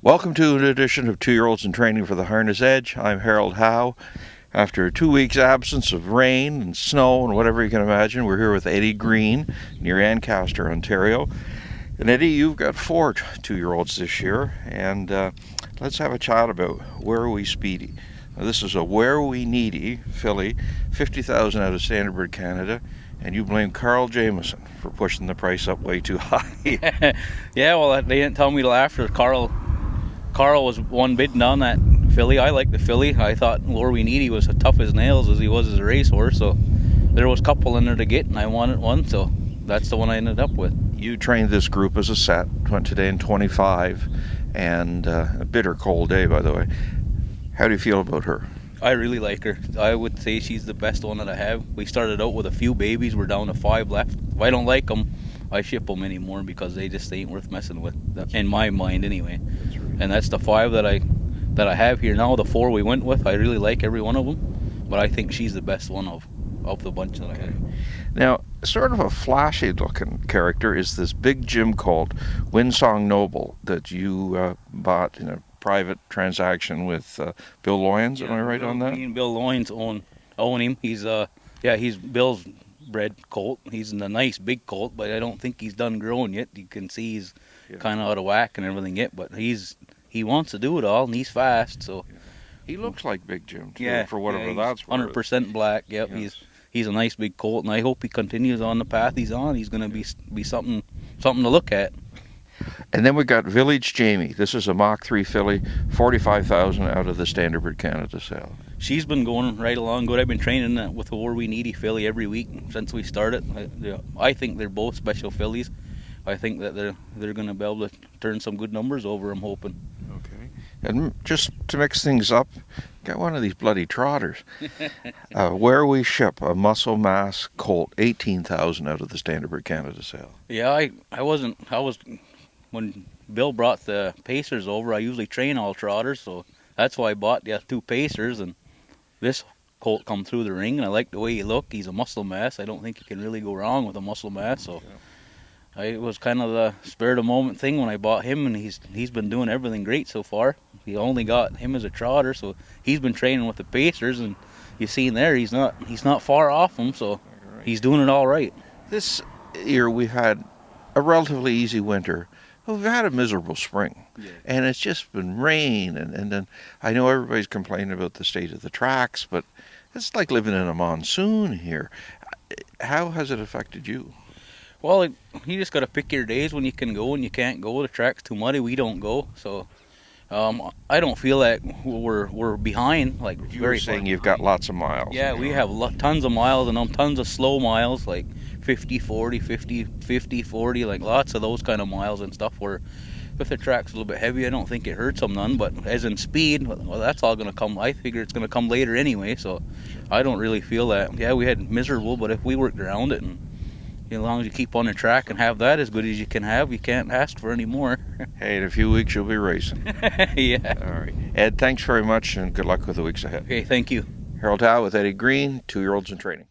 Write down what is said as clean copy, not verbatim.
Welcome to an edition of 2-Year-Olds in Training for the Harness Edge. I'm Harold Howe. After 2 weeks absence of rain and snow and whatever you can imagine, we're here with Eddie Green near Ancaster, Ontario. And Eddie, you've got 4 2-year-olds this year, and let's have a chat about Where We Speedy. Now, this is a Where We Needy filly, 50,000 out of Standardbred Canada, and you blame Carl Jamieson for pushing the price up way too high. Yeah, well, they didn't tell me till after Carl was one bidding on that filly. I like the filly. I thought Where We Needy was as tough as nails as he was as a racehorse, so there was a couple in there to get, and I wanted one, so that's the one I ended up with. You trained this group as a set, went today in 25, and a bitter cold day, by the way. How do you feel about her? I really like her. I would say she's the best one that I have. We started out with a few babies. We're down to 5 left. If I don't like them, I ship them anymore because they just ain't worth messing with, in my mind anyway. That's right. And that's the 5 that I have here now. The 4 we went with, I really like every one of them, but I think she's the best one of the bunch that I have. Now, sort of a flashy looking character is this big Jim colt, Winsong Noble, that you bought in a private transaction with Bill Loyens. Am I right on that? Me and Bill Loyens own him. He's Bill's bred colt. He's in a nice big colt, but I don't think he's done growing yet. You can see he's kind of out of whack and everything yet, but he wants to do it all, and he's fast. So he looks like Big Jim too, for whatever that's worth. 100% black. Yep, yes. He's a nice big colt, and I hope he continues on the path he's on. He's going to be something to look at. And then we got Village Jamie. This is a Mach 3 filly, 45,000 out of the Standardbred Canada sale. She's been going right along good. I've been training with the Where We Needy filly every week since we started. I think they're both special fillies. I think that they're going to be able to turn some good numbers over, I'm hoping. Okay. And just to mix things up, got one of these bloody trotters. Where We Ship, a Muscle Mass colt, 18,000 out of the Standardbred Canada sale. Yeah, I was when Bill brought the Pacers over, I usually train all trotters, so that's why I bought the 2 Pacers, and this colt come through the ring, and I like the way he looked. He's a muscle mass. I don't think you can really go wrong with a muscle mass, so it was kind of the spur of the moment thing when I bought him, and he's been doing everything great so far. He only got him as a trotter, so he's been training with the Pacers, and you see there he's not far off them, so he's doing it all right. This year we've had a relatively easy winter. We've had a miserable spring, and it's just been rain, and then I know everybody's complaining about the state of the tracks, but it's like living in a monsoon here. How has it affected you? Well, you just got to pick your days when you can go and you can't go. The track's too muddy. We don't go, so I don't feel like we're behind. Like you were saying, you've got lots of miles. Yeah, we have tons of miles, and tons of slow miles, like 50, 40, 50, 50, 40, like lots of those kind of miles and stuff where if the track's a little bit heavy, I don't think it hurts them none, but as in speed, well, that's all going to come. I figure it's going to come later anyway, so I don't really feel that. Yeah, we had miserable, but if we worked around it, and as long as you keep on the track and have that as good as you can have, you can't ask for any more. Hey, in a few weeks you'll be racing. Yeah. All right. Ed, thanks very much, and good luck with the weeks ahead. Okay, thank you. Harold Howe with Eddie Green, 2-Year-Olds in Training.